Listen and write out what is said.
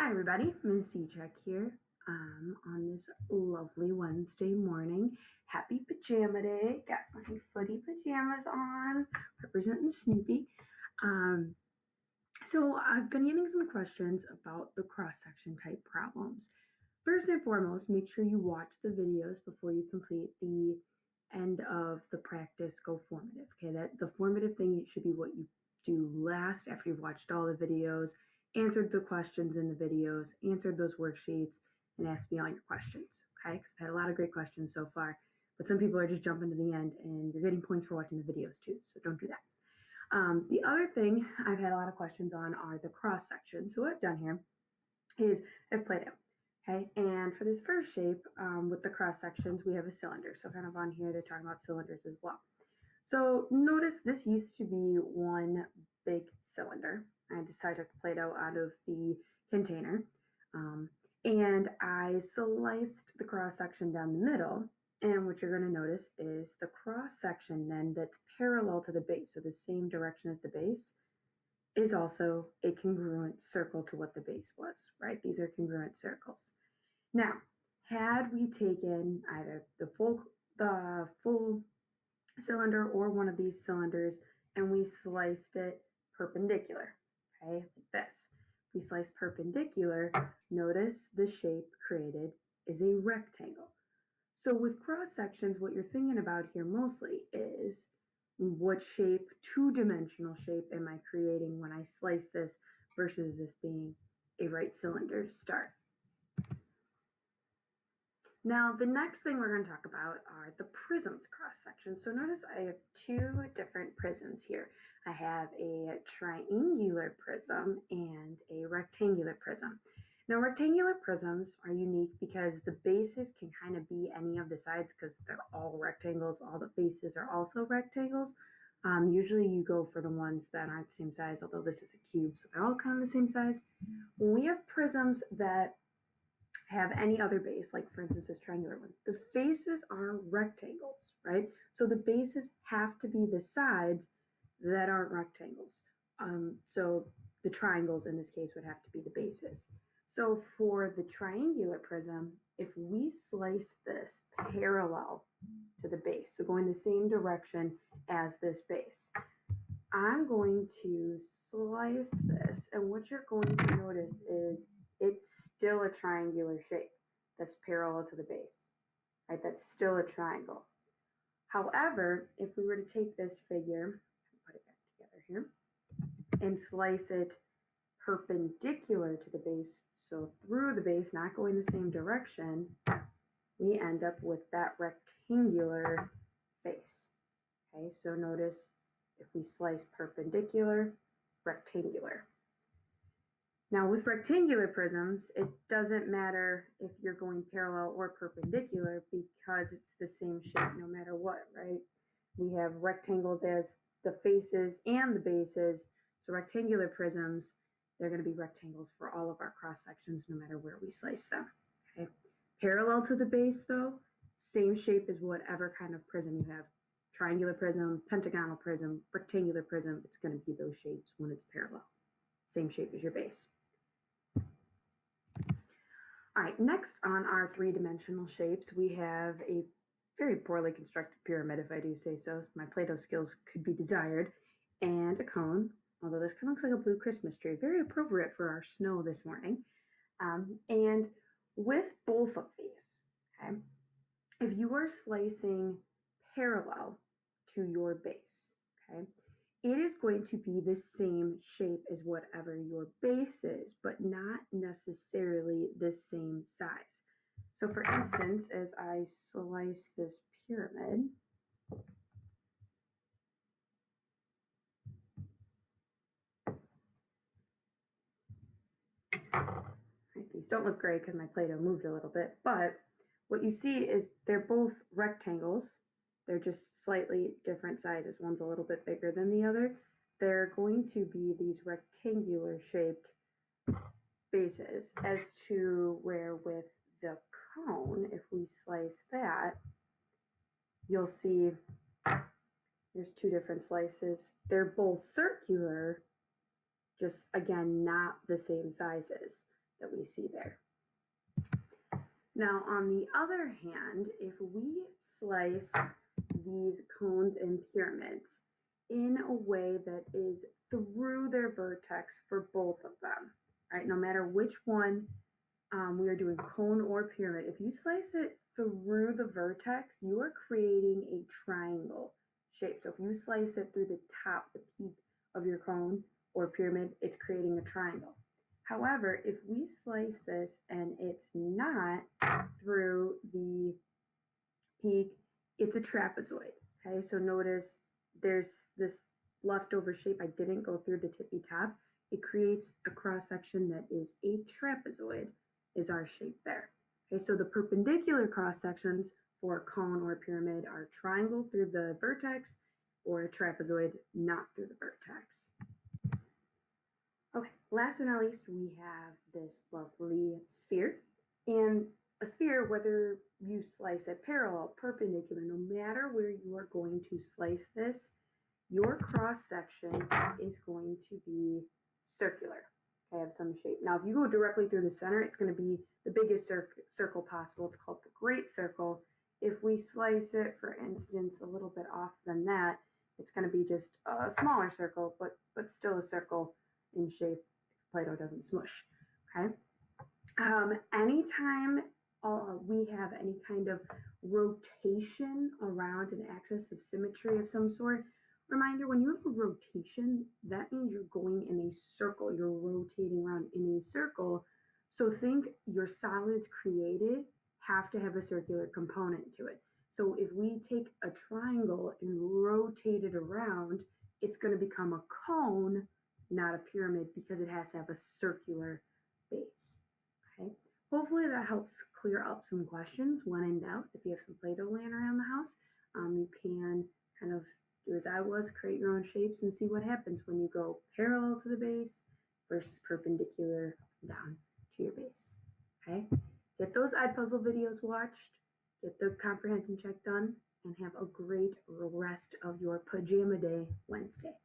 Hi everybody, Miss C-Check here on this lovely Wednesday morning. Happy pajama day. Got my footy pajamas on, representing Snoopy. So I've been getting some questions about the cross-section type problems. First and foremost, make sure you watch the videos before you complete the end of the practice go formative. Okay, that the formative thing should be what you do last after you've watched all the videos, answered the questions in the videos, answered those worksheets, and asked me all your questions. Okay, because I've had a lot of great questions so far, but some people are just jumping to the end and you're getting points for watching the videos too, so don't do that. The other thing I've had a lot of questions on are the cross sections. So what I've done here is I've play-doh. Okay, and for this first shape with the cross sections, we have a cylinder. So kind of on here, they're talking about cylinders as well. So notice this used to be one big cylinder. I decided to take the play-doh out of the container, and I sliced the cross section down the middle. And what you're going to notice is the cross section then that's parallel to the base, so the same direction as the base, is also a congruent circle to what the base was, right? These are congruent circles. Now, had we taken either the full cylinder or one of these cylinders and we sliced it perpendicular, okay, like this. If we slice perpendicular, notice the shape created is a rectangle. So with cross sections, what you're thinking about here mostly is what shape, two-dimensional shape, am I creating when I slice this versus this being a right cylinder to start. Now, the next thing we're going to talk about are the prisms cross section. So notice I have two different prisms here. I have a triangular prism and a rectangular prism. Now, rectangular prisms are unique because the bases can kind of be any of the sides because they're all rectangles. All the faces are also rectangles. Usually you go for the ones that aren't the same size, although this is a cube, so they're all kind of the same size. When we have prisms that have any other base, like for instance this triangular one, the faces are rectangles, right? So the bases have to be the sides that aren't rectangles. So the triangles in this case would have to be the bases. So for the triangular prism, if we slice this parallel to the base, so going the same direction as this base, I'm going to slice this, and what you're going to notice is it's still a triangular shape that's parallel to the base, right? That's still a triangle. However, if we were to take this figure, put it back together here, and slice it perpendicular to the base, so through the base, not going the same direction, we end up with that rectangular face. Okay, so notice if we slice perpendicular, rectangular. Now with rectangular prisms, it doesn't matter if you're going parallel or perpendicular because it's the same shape no matter what, right? We have rectangles as the faces and the bases, so rectangular prisms, they're going to be rectangles for all of our cross sections no matter where we slice them. Okay. Parallel to the base though, same shape as whatever kind of prism you have. Triangular prism, pentagonal prism, rectangular prism, it's going to be those shapes when it's parallel. Same shape as your base. All right, next on our three-dimensional shapes, we have a very poorly constructed pyramid, if I do say so. My Play-Doh skills could be desired, and a cone, although this kind of looks like a blue Christmas tree, very appropriate for our snow this morning. And with both of these, okay, if you are slicing parallel to your base, okay, it is going to be the same shape as whatever your base is, but not necessarily the same size. So for instance, as I slice this pyramid, right, these don't look great because my Play-Doh moved a little bit, but what you see is they're both rectangles. They're just slightly different sizes. One's a little bit bigger than the other. They're going to be these rectangular shaped bases, as to where with the cone, if we slice that, you'll see there's two different slices. They're both circular, just again, not the same sizes. that we see there. Now, on the other hand, if we slice these cones and pyramids in a way that is through their vertex for both of them, right? No matter which one we are doing, cone or pyramid, if you slice it through the vertex, you are creating a triangle shape. So if you slice it through the top, the peak of your cone or pyramid, it's creating a triangle. However, if we slice this and it's not through the peak, it's a trapezoid. Okay, so notice there's this leftover shape. I didn't go through the tippy top. It creates a cross section that is a trapezoid, is our shape there. Okay, so the perpendicular cross sections for a cone or a pyramid are triangle through the vertex or a trapezoid not through the vertex. Okay, last but not least, we have this lovely sphere. And a sphere, whether you slice it parallel, perpendicular, no matter where you are going to slice this, your cross section is going to be circular. Okay, have some shape. Now, if you go directly through the center, it's going to be the biggest circle possible. It's called the great circle. If we slice it, for instance, a little bit off than that, it's going to be just a smaller circle, but still a circle in shape if Play-Doh doesn't smush. Okay. Anytime we have any kind of rotation around an axis of symmetry of some sort, reminder, when you have a rotation, that means you're going in a circle. You're rotating around in a circle. So think your solids created have to have a circular component to it. So if we take a triangle and rotate it around, it's going to become a cone, not a pyramid, because it has to have a circular base. Okay. Hopefully that helps clear up some questions when in doubt. If you have some Play-Doh laying around the house, you can kind of do as I was, create your own shapes and see what happens when you go parallel to the base versus perpendicular down to your base. Okay, get those iPuzzle videos watched, get the comprehension check done, and have a great rest of your pajama day Wednesday.